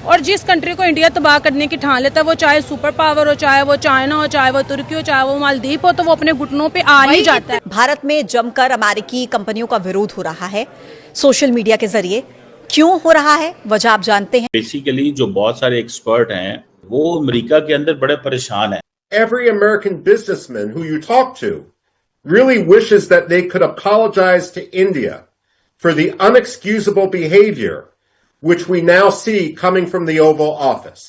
और जिस कंट्री को इंडिया तबाह करने की ठान लेता है, वो चाहे सुपर पावर हो, चाहे वो चाइना हो, चाहे वो तुर्की हो, चाहे वो मालदीव हो, तो वो अपने घुटनों पे आ ही जाता है। भारत में जमकर अमेरिकी कंपनियों का विरोध हो रहा है सोशल मीडिया के जरिए। क्यों हो रहा है, वजह आप जानते हैं। बेसिकली जो बहुत सारे एक्सपर्ट हैं वो अमेरिका के अंदर बड़े परेशान हैं। Every American businessman who you talk to really wishes that they could apologize to India for the unexcusable behavior which we now see coming from the Oval Office.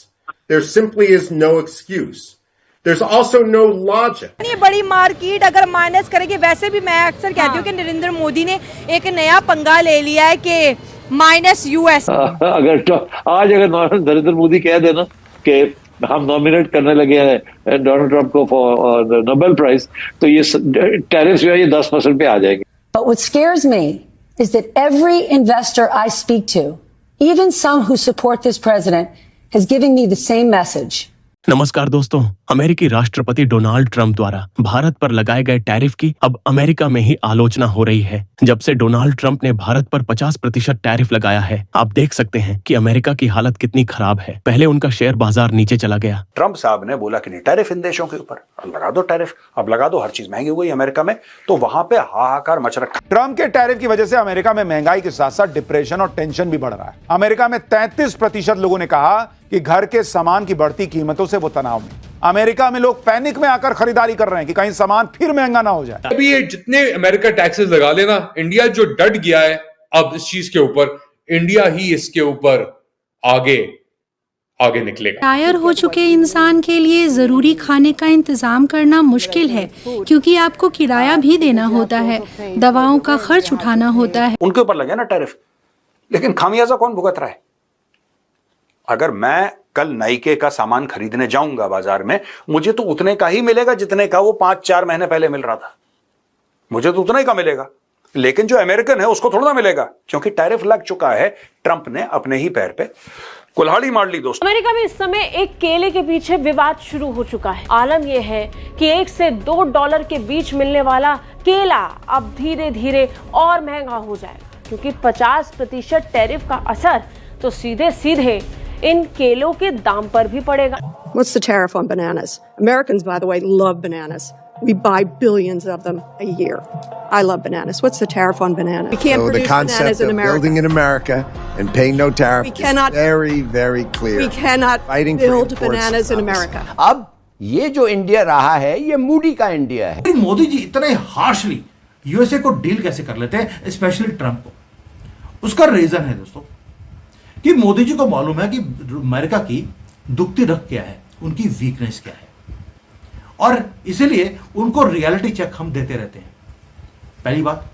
There simply is no excuse. There's also no logic. ये बड़ी market अगर minus करेगी, वैसे भी मैं अक्सर कहती हूँ कि नरेंद्र मोदी ने एक नया पंगा ले लिया है कि माइनस यूएस। अगर नरेंद्र मोदी कह देना कि हम नॉमिनेट करने लगे हैं डोनाल्ड ट्रंप को फॉर नोबेल प्राइज, तो ये टैरिफ्स जो है ये 10% पे आ जाएंगे। But what scares me is that every investor I speak to, even some who support this president, is giving me the same message. नमस्कार दोस्तों, अमेरिकी राष्ट्रपति डोनाल्ड ट्रंप द्वारा भारत पर लगाए गए टैरिफ की अब अमेरिका में ही आलोचना हो रही है। जब से डोनाल्ड ट्रंप ने भारत पर 50% टैरिफ लगाया है, आप देख सकते हैं कि अमेरिका की हालत कितनी खराब है। पहले उनका शेयर बाजार नीचे चला गया। ट्रंप साहब ने बोला कि नहीं, टैरिफ इन देशों के ऊपर, अब लगा दो टैरिफ, अब लगा दो, हर चीज महंगी हो गई अमेरिका में, तो वहां पे हाहाकार मच रखा। ट्रंप के टैरिफ की वजह से अमेरिका में महंगाई के साथ साथ डिप्रेशन और टेंशन भी बढ़ रहा है। अमेरिका में 33% लोगों ने कहा कि घर के सामान की बढ़ती कीमतों से वो तनाव में। अमेरिका में लोग पैनिक में आकर खरीदारी कर रहे हैं कि कहीं सामान फिर महंगा ना हो जाए। अभी ये जितने अमेरिका टैक्सेस लगा लेना, इंडिया जो डट गया है अब इस चीज के ऊपर, इंडिया ही इसके ऊपर आगे निकलेगा। टायर हो चुके इंसान के लिए जरूरी खाने का इंतजाम करना मुश्किल है, क्योंकि आपको किराया भी देना होता है, दवाओं का खर्च उठाना होता है। उनके ऊपर लगे ना टैरिफ, लेकिन खामियाजा कौन भुगत रहा है? अगर मैं कल नाइके का सामान खरीदने जाऊंगा बाजार में, मुझे तो उतने का ही मिलेगा जितने का वो 5-4 महीने पहले मिल रहा था। मुझे तो उतना ही का मिलेगा, लेकिन जो अमेरिकन है उसको थोड़ा ना मिलेगा, क्योंकि टैरिफ लग चुका है। ट्रंप ने अपने ही पैर पे कुल्हाड़ी मार ली। दोस्तों, अमेरिका में इस समय एक केले के पीछे विवाद शुरू हो चुका है। आलम यह है कि $1 से $2 के बीच मिलने वाला केला अब धीरे धीरे और महंगा हो जाएगा, क्योंकि 50% टैरिफ का असर तो सीधे इन केलों के दाम पर भी पड़ेगा। What's the tariff on bananas? Americans, by the way, love bananas. We buy billions of them a year. I love bananas. What's the tariff on bananas? We can't produce bananas in America. Building in America and paying no tariff is very, very clear. We cannot build bananas in America. अब ये जो India रहा है, ये Moody का India है। मोदी जी इतने harshly USA को डील कैसे कर लेते हैं, स्पेशली ट्रंप को? उसका रीजन है दोस्तों कि मोदी जी को मालूम है कि अमेरिका की दुखती रख क्या है, उनकी वीकनेस क्या है, और इसीलिए उनको रियलिटी चेक हम देते रहते हैं। पहली बात,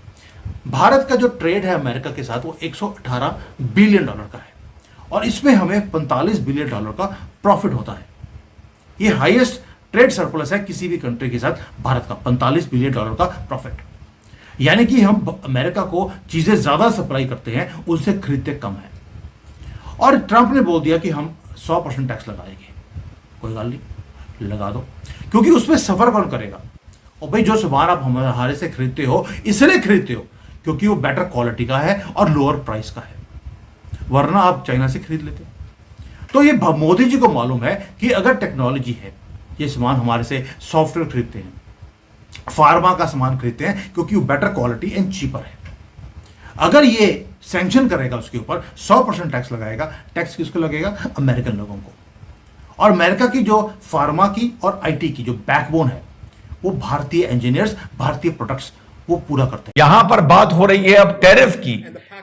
भारत का जो ट्रेड है अमेरिका के साथ वो $118 बिलियन का है, और इसमें हमें $45 बिलियन का प्रॉफिट होता है। ये हाईएस्ट ट्रेड सरप्लस है किसी भी कंट्री के साथ, भारत का $45 बिलियन का प्रॉफिट। यानी कि हम अमेरिका को चीजें ज्यादा सप्लाई करते हैं, उनसे खरीदते कम है। और ट्रंप ने बोल दिया कि हम 100% टैक्स लगाएंगे। कोई बात नहीं, लगा दो, क्योंकि उसमें सफर कौन करेगा? और भाई जो सामान आप हमारे से खरीदते हो, इसलिए खरीदते हो क्योंकि वो बेटर क्वालिटी का है और लोअर प्राइस का है, वरना आप चाइना से खरीद लेते। तो ये मोदी जी को मालूम है कि अगर टेक्नोलॉजी है, ये सामान हमारे से सॉफ्टवेयर खरीदते हैं, फार्मा का सामान खरीदते हैं क्योंकि वो बेटर क्वालिटी एंड चीपर है। अगर ये सैंक्शन करेगा, उसके ऊपर 100% टैक्स लगाएगा, टैक्स किसको लगेगा? अमेरिकन लोगों को। और अमेरिका की जो फार्मा की और आईटी की जो बैकबोन है, वो भारतीय इंजीनियर्स, भारतीय प्रोडक्ट्स वो पूरा करते हैं। यहां पर बात हो रही है अब टैरिफ की,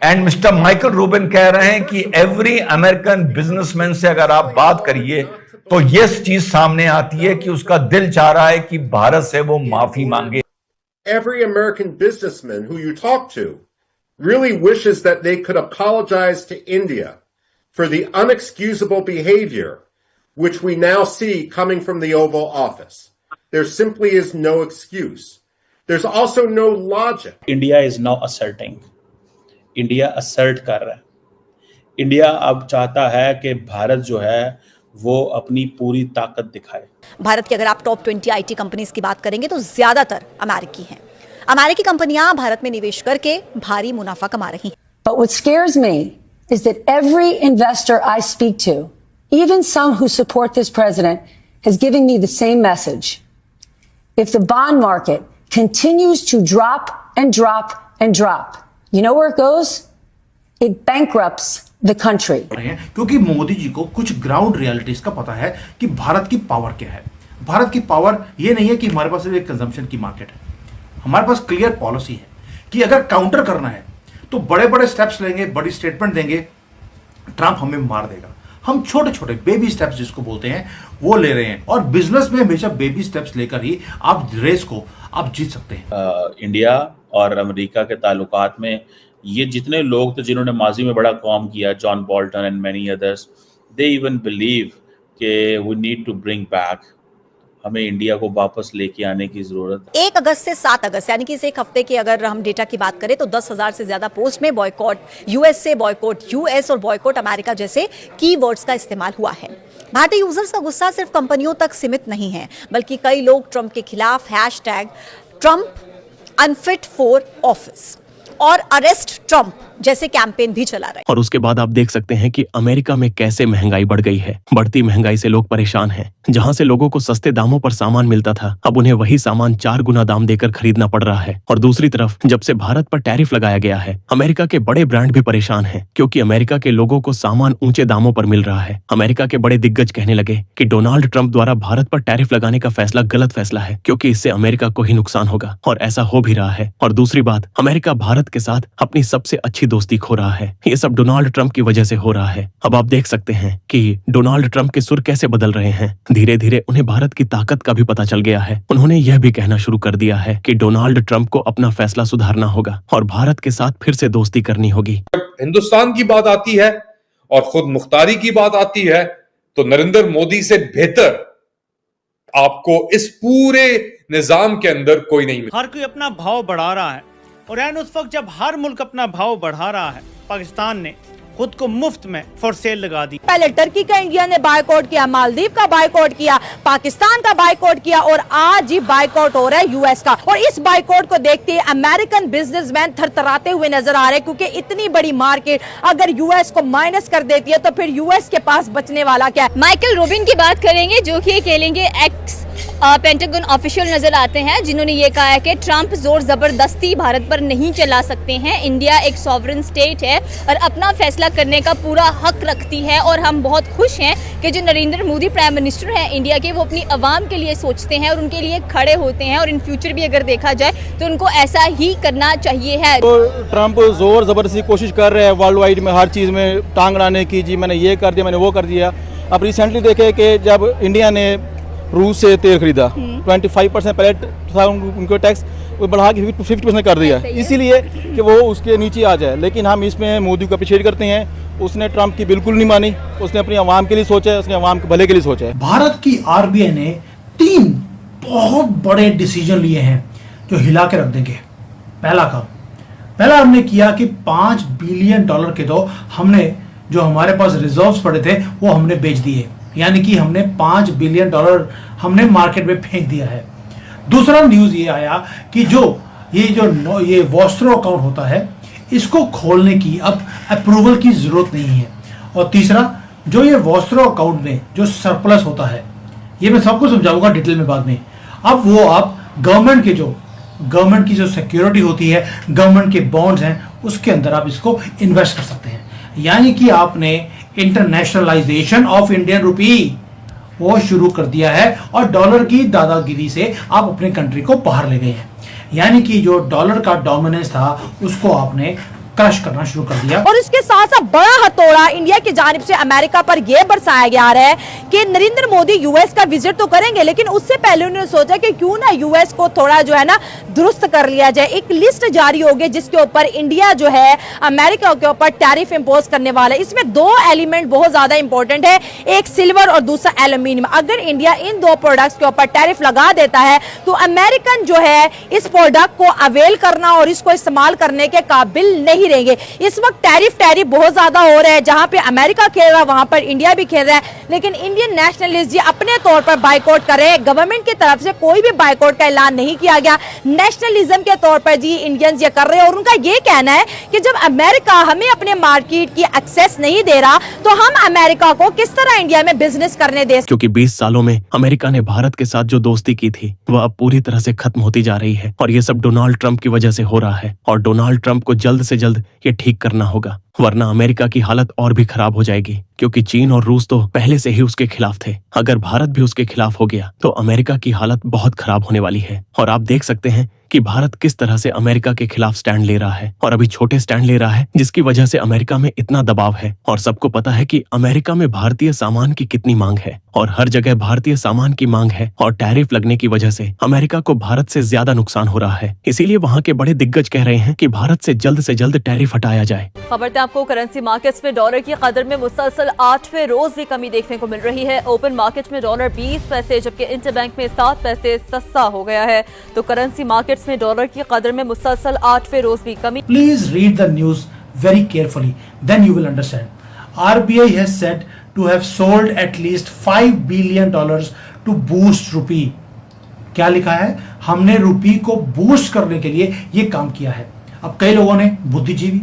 एंड मिस्टर माइकल रूबिन कह रहे हैं कि एवरी अमेरिकन बिजनेसमैन से अगर आप बात करिए तो ये चीज सामने आती है कि उसका दिल चाह रहा है कि भारत से वो माफी मांगे। Every American businessman who you talk to really wishes that they could apologize to India for the unexcusable behavior which we now see coming from the Oval Office. There simply is no excuse. There's also no logic. India is now asserting. India assert कर रहा है। India अब चाहता है कि भारत जो है वो अपनी पूरी ताकत दिखाए। भारत की अगर आप टॉप 20 आईटी कंपनीज की बात करेंगे तो ज्यादातर अमेरिकी हैं। अमेरिकी कंपनियां भारत में निवेश करके भारी मुनाफा कमा रही हैं। But what scares me is that every investor I speak to, even some who support this president, is giving me the same message. If the bond market continues to drop and drop and drop, you know where it goes? It bankrupts the country. क्योंकि मोदी जी को कुछ ground realities का पता है कि भारत की power क्या है। भारत की पावर ये नहीं है कि हमारे पास सिर्फ एक कंजम्पशन की मार्केट है, हमारे पास क्लियर पॉलिसी है कि अगर काउंटर करना है तो बड़े बड़े स्टेप्स लेंगे, बड़ी स्टेटमेंट देंगे, ट्रंप हमें मार देगा। हम छोटे छोटे बेबी स्टेप्स जिसको बोलते हैं वो ले रहे हैं, और बिजनेस में हमेशा बेबी स्टेप्स लेकर ही आप रेस को आप जीत सकते हैं। इंडिया और अमेरिका के ताल्लुकात में ये जितने लोग थे जिन्होंने माजी में बड़ा काम किया, John Bolton and many others, they even believe कि we need to bring back, हमें इंडिया को वापस लेके आने की जरूरत है। 1 अगस्त से 7 अगस्त यानी कि इस एक हफ्ते की अगर हम डेटा की बात करें तो 10,000 से ज्यादा पोस्ट में बॉयकॉट यूएसए, बॉयकॉट यूएस और बॉयकॉट अमेरिका जैसे कीवर्ड्स का इस्तेमाल हुआ है। भारतीय यूजर्स का गुस्सा सिर्फ कंपनियों तक सीमित नहीं है, बल्कि कई लोग ट्रंप के खिलाफ #ट्रंप अनफिट फॉर ऑफिस और अरेस्ट ट्रंप जैसे कैंपेन भी चला रहे हैं। और उसके बाद आप देख सकते हैं कि अमेरिका में कैसे महंगाई बढ़ गई है। बढ़ती महंगाई से लोग परेशान हैं। जहां से लोगों को सस्ते दामों पर सामान मिलता था, अब उन्हें वही सामान 4 गुना दाम देकर खरीदना पड़ रहा है। और दूसरी तरफ जब से भारत पर टैरिफ लगाया गया है, अमेरिका के बड़े ब्रांड भी परेशान हैं, क्योंकि अमेरिका के लोगों को सामान ऊंचे दामों पर मिल रहा है। अमेरिका के बड़े दिग्गज कहने लगे कि डोनाल्ड ट्रंप द्वारा भारत पर टैरिफ लगाने का फैसला गलत फैसला है, क्योंकि इससे अमेरिका को ही नुकसान होगा, और ऐसा हो भी रहा है। और दूसरी बात, अमेरिका भारत के साथ अपनी सबसे अच्छी दोस्ती खो रहा है। ये सब डोनाल्ड ट्रंप की वजह से हो रहा है। अब आप देख सकते हैं कि डोनाल्ड ट्रंप के सुर कैसे बदल रहे हैं। धीरे धीरे उन्हें भारत की ताकत का भी पता चल गया है। उन्होंने यह भी कहना शुरू कर दिया है कि डोनाल्ड ट्रंप को अपना फैसला सुधारना होगा और भारत के साथ फिर से दोस्ती करनी होगी। जब हिंदुस्तान की बात आती है और खुद मुख्तारी की बात आती है, तो नरेंद्र मोदी से बेहतर आपको इस पूरे निजाम के अंदर कोई नहीं मिला। हर कोई अपना भाव बढ़ा रहा है, और एन उस वक्त जब हर मुल्क अपना भाव बढ़ा रहा है, पाकिस्तान ने खुद को मुफ्त में फॉर सेल लगा दी। पहले टर्की का इंडिया ने बायकॉट किया, मालदीव का बायकॉट किया, पाकिस्तान का बायकॉट किया, और आज ही बायकॉट हो रहा है यूएस का। और इस बायकॉट को देखते ही अमेरिकन बिजनेसमैन थरथराते हुए नजर आ रहे हैं, क्योंकि इतनी बड़ी मार्केट अगर यूएस को माइनस कर देती है तो फिर यूएस के पास बचने वाला क्या है। माइकल रोबिन की बात करेंगे, जो कि कहेंगे एक्स पेंटागन ऑफिशियल नजर आते हैं, जिन्होंने ये कहा है कि ट्रंप जोर जबरदस्ती भारत पर नहीं चला सकते हैं। इंडिया एक सॉवरेन स्टेट है और अपना फैसला करने का पूरा हक रखती है, और हम बहुत खुश हैं कि जो नरेंद्र मोदी प्राइम मिनिस्टर हैं इंडिया के, वो अपनी आवाम के लिए सोचते हैं और उनके लिए खड़े होते हैं, और इन फ्यूचर भी अगर देखा जाए तो उनको ऐसा ही करना चाहिए है। तो ट्रंप जोर जबरदस्ती कोशिश कर रहे हैं वर्ल्ड वाइड में हर चीज़ में टांग अड़ाने की, जी मैंने ये कर दिया, मैंने वो कर दिया। अब रिसेंटली देखे कि जब इंडिया ने रूस से तेल खरीदा, 25% पहले था उनको टैक्स, वो बढ़ा के 50% कर दिया, इसीलिए कि वो उसके नीचे आ जाए। लेकिन हम इसमें मोदी को अप्रिशिएट करते हैं, उसने ट्रंप की बिल्कुल नहीं मानी, उसने अपनी आवाम के लिए सोचा है, उसने आवाम के भले के लिए सोचा है। भारत की आरबीआई ने 3 बहुत बड़े डिसीजन लिए हैं जो हिला के रख देंगे। पहला हमने किया कि $5 बिलियन के तो हमने जो हमारे पास रिजर्व्स पड़े थे वो हमने बेच दिए, यानी कि हमने $5 बिलियन हमने मार्केट में फेंक दिया है। दूसरा न्यूज ये आया कि ये वॉस्ट्रो अकाउंट होता है, इसको खोलने की अब अप्रूवल की जरूरत नहीं है। और तीसरा, जो ये वॉस्ट्रो अकाउंट में जो सरप्लस होता है, ये मैं सबको समझाऊंगा डिटेल में बाद में, अब वो आप गवर्नमेंट की जो सिक्योरिटी होती है, गवर्नमेंट के बॉन्ड्स हैं, उसके अंदर आप इसको इन्वेस्ट कर सकते हैं। यानी कि आपने इंटरनेशनलाइजेशन ऑफ इंडियन रुपी वो शुरू कर दिया है, और डॉलर की दादागिरी से आप अपने कंट्री को बाहर ले गए हैं। यानी कि जो डॉलर का डोमिनेंस था उसको आपने क्रश करना शुरू कर दिया। और इसके साथ साथ बड़ा हथौड़ा इंडिया की जानिब से अमेरिका पर यह बरसाया जा रहा है कि नरेंद्र मोदी यूएस का विजिट तो करेंगे, लेकिन उससे पहले उन्होंने सोचा कि क्यों ना यूएस को थोड़ा जो है ना दुरुस्त कर लिया जाए। एक लिस्ट जारी होगी जिसके ऊपर इंडिया जो है अमेरिका के ऊपर टैरिफ इंपोज करने वाला है। इसमें 2 एलिमेंट बहुत ज्यादा इंपॉर्टेंट है, एक सिल्वर और दूसरा एल्यूमिनियम। अगर इंडिया इन 2 प्रोडक्ट्स के ऊपर टैरिफ लगा देता है तो अमेरिकन जो है इस प्रोडक्ट को अवेल करना और इसको इस्तेमाल करने के काबिल नहीं रहेंगे। इस वक्त टैरिफ बहुत ज्यादा हो रहा है, जहां पे अमेरिका खेल रहा है वहां पर इंडिया भी खेल रहा है, लेकिन इंडियन नेशनलिस्ट जी अपने तौर पर बाइकआउट कर रहे हैं। गवर्नमेंट की तरफ से कोई भी बाइकआउट का ऐलान नहीं किया गया, नेशनलिज्म के तौर पर जी इंडियंस ये कर रहे हैं। और उनका ये कहना है कि जब अमेरिका हमें अपने मार्केट की एक्सेस नहीं दे रहा तो हम अमेरिका को किस तरह इंडिया में बिजनेस करने दे। क्योंकि 20 सालों में अमेरिका ने भारत के साथ जो दोस्ती की थी वह अब पूरी तरह से खत्म होती जा रही है, और ये सब डोनाल्ड ट्रंप की वजह से हो रहा है। और डोनाल्ड ट्रंप को जल्द से जल्द ये ठीक करना होगा, वरना अमेरिका की हालत और भी खराब हो जाएगी। क्योंकि चीन और रूस तो पहले से ही उसके खिलाफ थे, अगर भारत भी उसके खिलाफ हो गया तो अमेरिका की हालत बहुत खराब होने वाली है। और आप देख सकते हैं कि भारत किस तरह से अमेरिका के खिलाफ स्टैंड ले रहा है, और अभी छोटे स्टैंड ले रहा है, जिसकी वजह से अमेरिका में इतना दबाव है। और सबको पता है कि अमेरिका में भारतीय सामान की कितनी मांग है, और हर जगह भारतीय सामान की मांग है, और टैरिफ लगने की वजह से अमेरिका को भारत से ज्यादा नुकसान हो रहा है। इसीलिए वहाँ के बड़े दिग्गज कह रहे हैं कि भारत से जल्द टैरिफ हटाया जाए। खबर है आपको करेंसी मार्केट्स में डॉलर की कदर में मुसलसल 8वें रोज भी कमी देखने को मिल रही है। ओपन मार्केट में डॉलर 20 पैसे जबकि इंटरबैंक में 7 पैसे सस्ता हो गया है। तो करेंसी मार्केट्स में डॉलर की कदर में मुसलसल 8वें रोज भी कमी। Please read the news very carefully, then you will understand. RBI has said to have sold at least $5 billion to boost rupee. क्या लिखा है? हमने रुपी को बूस्ट करने के लिए ये काम किया है। अब कई लोगों ने, बुद्धिजीवी,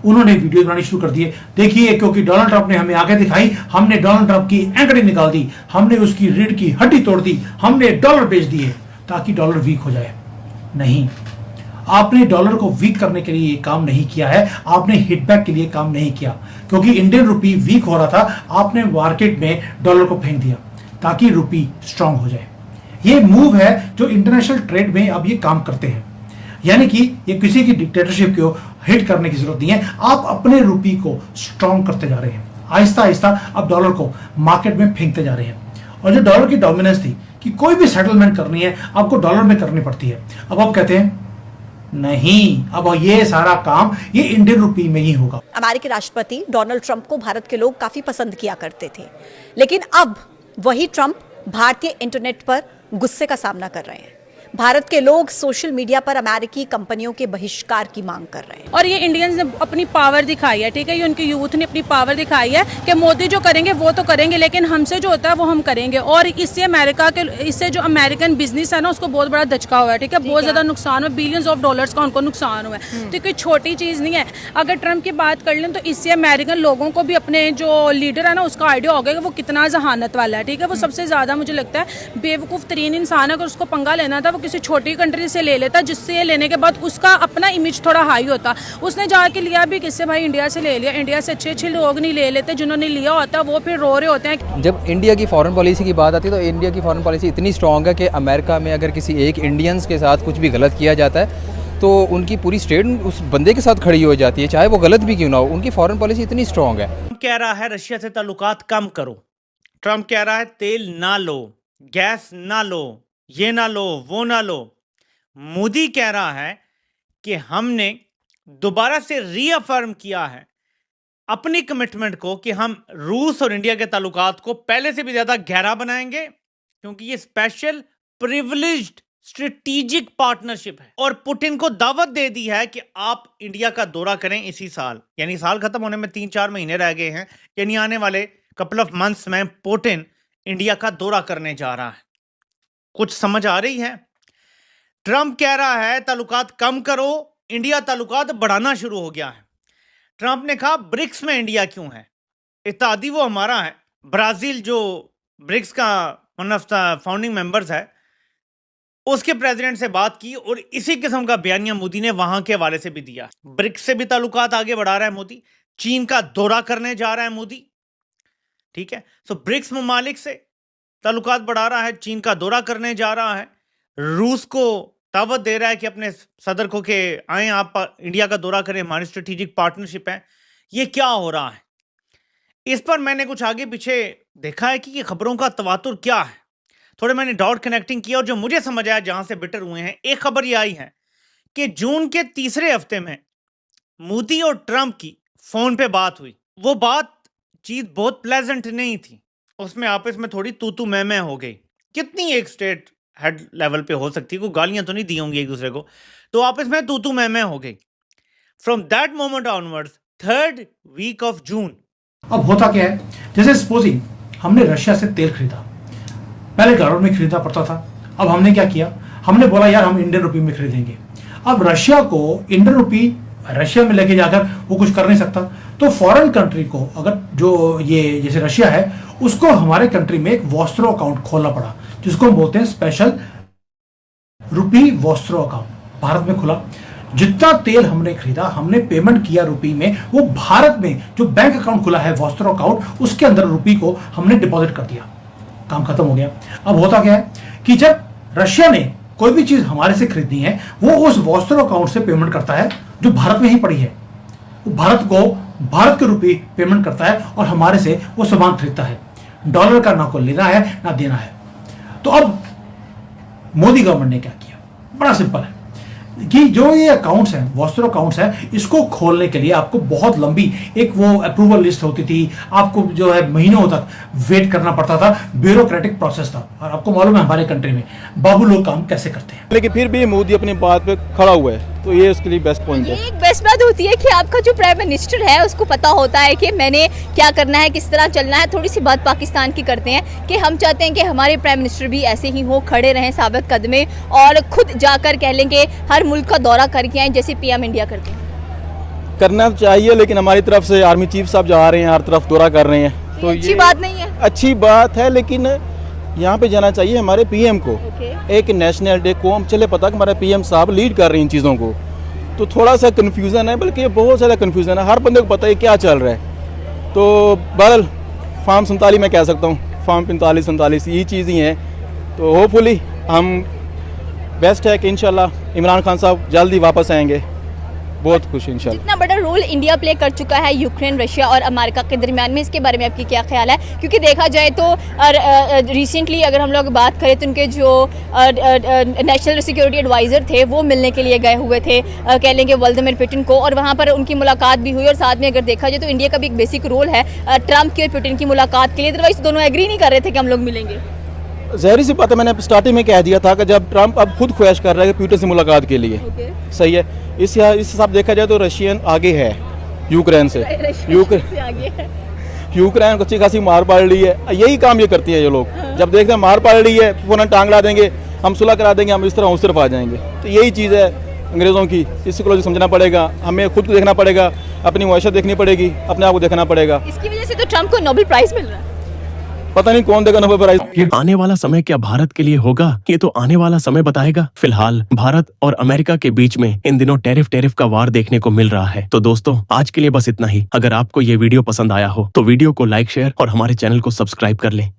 उन्होंने वीडियो बनानी शुरू कर दिए। देखिए, क्योंकि डोनाल्ड ट्रंप ने हमें आगे दिखाई, हमने डोनाल्ड ट्रंप की एंकड़ी निकाल दी, हमने उसकी रीढ़ की हड्डी तोड़ दी, हमने डॉलर बेच दिए ताकि डॉलर वीक हो जाए। नहीं, आपने डॉलर को वीक करने के लिए ये काम नहीं किया है, आपने हिटबैक के लिए काम नहीं किया। क्योंकि इंडियन रुपी वीक हो रहा था, आपने मार्केट में डॉलर को फेंक दिया ताकि रुपी स्ट्रांग हो जाए। ये मूव है जो इंटरनेशनल ट्रेड में अब ये काम करते हैं। यानी कि ये किसी की डिक्टेटरशिप को हिट करने की जरूरत नहीं है, आप अपने रुपी को स्ट्रांग करते जा रहे हैं। आहिस्ता आहिस्ता अब डॉलर को मार्केट में फेंकते जा रहे हैं। और जो डॉलर की डोमिनेंस थी कि कोई भी सेटलमेंट करनी है आपको डॉलर में करनी पड़ती है, अब आप कहते हैं नहीं, अब ये सारा काम ये इंडियन रुपी में ही होगा। अमेरिकी राष्ट्रपति डोनाल्ड ट्रंप को भारत के लोग काफी पसंद किया करते थे, लेकिन अब वही ट्रंप भारतीय इंटरनेट पर गुस्से का सामना कर रहे हैं। भारत के लोग सोशल मीडिया पर अमेरिकी कंपनियों के बहिष्कार की मांग कर रहे हैं। और ये इंडियंस ने अपनी पावर दिखाई है, ठीक है, ये उनके यूथ ने अपनी पावर दिखाई है कि मोदी जो करेंगे वो तो करेंगे, लेकिन हमसे जो होता है वो हम करेंगे। और इससे जो अमेरिकन बिजनेस है ना उसको बहुत बड़ा धचका हुआ है, ठीक है, बहुत ज्यादा नुकसान हुआ, बिलियंस ऑफ डॉलर्स का उनको नुकसान हुआ है। तो कोई छोटी चीज नहीं है। अगर ट्रंप की बात कर लें तो इससे अमेरिकन लोगों को भी अपने जो लीडर है ना उसका आइडिया हो गया कि वो कितना जहानत वाला है, ठीक है। वो सबसे ज्यादा मुझे लगता है बेवकूफ तरीन इंसान है। अगर उसको पंगा लेना था वो किसी छोटी कंट्री से ले लेता, जिससे लेने के बाद उसका अपना इमेज थोड़ा हाई होता। उसने जाके लिया भी किससे? भाई इंडिया से ले लिया। इंडिया से अच्छे लोग नहीं ले लेते, जिन्होंने लिया होता वो फिर रो रहे होते हैं। जब इंडिया की फॉरेन पॉलिसी की बात आती है तो इंडिया की फॉरेन पॉलिसी इतनी स्ट्रांग है कि अमेरिका में अगर किसी एक इंडियंस के साथ कुछ भी गलत किया जाता है तो उनकी पूरी स्टेट उस बंदे के साथ खड़ी हो जाती है, चाहे वो गलत भी क्यों ना हो। उनकी फॉरेन पॉलिसी इतनी स्ट्रांग है। ट्रंप कह रहा है रशिया से ताल्लुकात कम करो। ट्रंप कह रहा है तेल ना लो, गैस ना लो, ये ना लो, वो ना लो। मोदी कह रहा है कि हमने दोबारा से रीअफर्म किया है अपनी कमिटमेंट को कि हम रूस और इंडिया के ताल्लुकात को पहले से भी ज्यादा गहरा बनाएंगे, क्योंकि ये स्पेशल प्रिविलेज्ड स्ट्रेटेजिक पार्टनरशिप है। और पुतिन को दावत दे दी है कि आप इंडिया का दौरा करें इसी साल, यानी साल खत्म होने में 3-4 महीने रह गए हैं, यानी आने वाले कपल ऑफ मंथ्स में पुतिन इंडिया का दौरा करने जा रहा है। कुछ समझ आ रही है? ट्रंप कह रहा है ताल्लुकात कम करो, इंडिया ताल्लुकात बढ़ाना शुरू हो गया है। ट्रंप ने कहा ब्रिक्स में इंडिया क्यों है, इत्तेहादी वो हमारा है। ब्राजील जो ब्रिक्स का one of the founding members है, उसके प्रेसिडेंट से बात की और इसी किस्म का बयानिया मोदी ने वहां के हवाले से भी दिया। ब्रिक्स से भी ताल्लुकात आगे बढ़ा रहा है मोदी, चीन का दौरा करने जा रहा है मोदी, ठीक है। सो ब्रिक्स ममालिक से ताल्लुकात बढ़ा रहा है, चीन का दौरा करने जा रहा है, रूस को दावत दे रहा है कि अपने सदर को के आए आप इंडिया का दौरा करें, हमारी स्ट्रेटेजिक पार्टनरशिप है। ये क्या हो रहा है? इस पर मैंने कुछ आगे पीछे देखा है कि ये खबरों का तवातुर क्या है। थोड़े मैंने डॉट कनेक्टिंग किया और जो मुझे समझ आया, जहां से बिटर हुए हैं, एक खबर ये आई है कि जून के तीसरे हफ्ते में मोदी और ट्रंप की फोन पे बात हुई। वो बातचीत बहुत प्लेजेंट नहीं थी, उसमें आपस में थोड़ी तू मैं हो गई। कितनी एक स्टेट हेड लेवल पे हो सकती है, कोई गालियां तो नहीं दी होंगी एक दूसरे को, तो आपस में तू मैं हो गई। From that moment onwards 3rd week of June. अब होता क्या है, जैसे सपोजिंग हमने रशिया से तेल खरीदा, पहले डॉलर में खरीदना पड़ता था, अब हमने क्या किया, हमने बोला यार हम इंडियन रुपी में खरीदेंगे। अब रशिया को इंडियन रुपी रशिया में लेके जाकर वो कुछ कर नहीं सकता, तो फॉरेन कंट्री को, अगर जो ये जैसे रशिया है, उसको हमारे कंट्री में एक वॉस्ट्रो अकाउंट खोलना पड़ा, जिसको हम बोलते हैं स्पेशल रुपी वॉस्ट्रो अकाउंट। भारत में खुला, जितना तेल हमने खरीदा, हमने पेमेंट किया रुपी में, वो भारत में जो बैंक अकाउंट खुला है वॉस्ट्रो अकाउंट, उसके अंदर रुपी को हमने डिपॉजिट कर दिया, काम खत्म हो गया। अब होता क्या है कि जब रशिया ने कोई भी चीज हमारे से खरीदनी है, वो उस वॉस्ट्रो अकाउंट से पेमेंट करता है जो भारत में ही पड़ी है, वो भारत को भारत के रुपये पेमेंट करता है और हमारे से वो सामान खरीदता है। डॉलर का ना को लेना है ना देना है। तो अब मोदी गवर्नमेंट ने क्या किया, बड़ा सिंपल है कि जो ये अकाउंट्स हैं, वॉस्ट्रो अकाउंट्स हैं, इसको खोलने के लिए आपको बहुत लंबी एक वो अप्रूवल लिस्ट होती थी, आपको जो है महीनों तक वेट करना पड़ता था, ब्यूरोक्रेटिक प्रोसेस था। और आपको मालूम है हमारे कंट्री में बाबू लोग काम कैसे करते हैं, लेकिन फिर भी मोदी अपनी बात पे खड़ा हुआ है, तो ये उसके लिए बेस्ट पॉइंट है। एक बेस्ट बात होती है कि आपका जो प्राइम मिनिस्टर है उसको पता होता है कि मैंने क्या करना है, किस तरह चलना है। थोड़ी सी बात पाकिस्तान की करते हैं कि हम चाहते हैं कि हमारे प्राइम मिनिस्टर भी ऐसे ही हो, खड़े रहें साबित कदमे और खुद जाकर कह लेंगे हर मुल्क का दौरा करके आए, जैसे पीएम इंडिया करते हैं। करना चाहिए, लेकिन हमारी तरफ से आर्मी चीफ साहब जा रहे हैं, हर तरफ दौरा कर रहे हैं, तो अच्छी बात नहीं है। अच्छी बात है, लेकिन यहाँ पे जाना चाहिए हमारे पीएम को। एक नेशनल डे को हम चले पता कि हमारे पीएम साहब लीड कर रहे हैं इन चीज़ों को, तो थोड़ा सा कन्फ्यूज़न है, बल्कि बहुत ज़्यादा कन्फ्यूज़न है, हर बंदे को पता है क्या चल रहा है। तो बहरहाल फार्म 47 मैं कह सकता हूँ, फार्म 45-47 ये चीज़ ही हैं। तो होपफुली हम बेस्ट है कि इंशाल्लाह इमरान खान साहब जल्दी वापस आएंगे, बहुत खुश इंशाल्लाह। इतना बड़ा रोल इंडिया प्ले कर चुका है यूक्रेन, रशिया और अमेरिका के दरमियान में, इसके बारे में आपकी क्या ख्याल है? क्योंकि देखा जाए तो रिसेंटली अगर हम लोग बात करें तो उनके जो नेशनल सिक्योरिटी एडवाइज़र थे वो मिलने के लिए गए हुए थे, कह लेंगे व्लादिमीर पुतिन को, और वहाँ पर उनकी मुलाकात भी हुई। और साथ में अगर देखा जाए तो इंडिया का भी एक बेसिक रोल है ट्रंप की और पुतिन की मुलाकात के लिए, अदरवाइज दोनों एग्री नहीं कर रहे थे कि हम लोग मिलेंगे। ज़ाहिर सी बात है, मैंने स्टार्टिंग में कह दिया था कि जब ट्रंप अब खुद ख्वाहिश कर रहा है कि पुतिन से मुलाकात के लिए, सही है। इस हिसाब देखा जाए तो रशियन आगे है यूक्रेन से, यूक्रेन को अच्छी खासी मार पड़ रही है। यही काम ये करती है ये लोग, जब देखते हैं मार पड़ रही है फौरन टांग ला देंगे, हम सुलह करा देंगे, हम इस तरफ उस तरफ आ जाएंगे। तो यही चीज़ है अंग्रेज़ों की, इसी को समझना पड़ेगा, हमें खुद को देखना पड़ेगा, अपनी मुआशरत देखनी पड़ेगी, अपने आप को देखना पड़ेगा। इसकी वजह से तो ट्रंप को नोबेल प्राइज़ मिल रहा है, पता नहीं कौन देगा नोबेल प्राइज। आने वाला समय क्या भारत के लिए होगा, ये तो आने वाला समय बताएगा। फिलहाल भारत और अमेरिका के बीच में इन दिनों टैरिफ का वार देखने को मिल रहा है। तो दोस्तों आज के लिए बस इतना ही। अगर आपको ये वीडियो पसंद आया हो तो वीडियो को लाइक, शेयर और हमारे चैनल को सब्सक्राइब कर लें।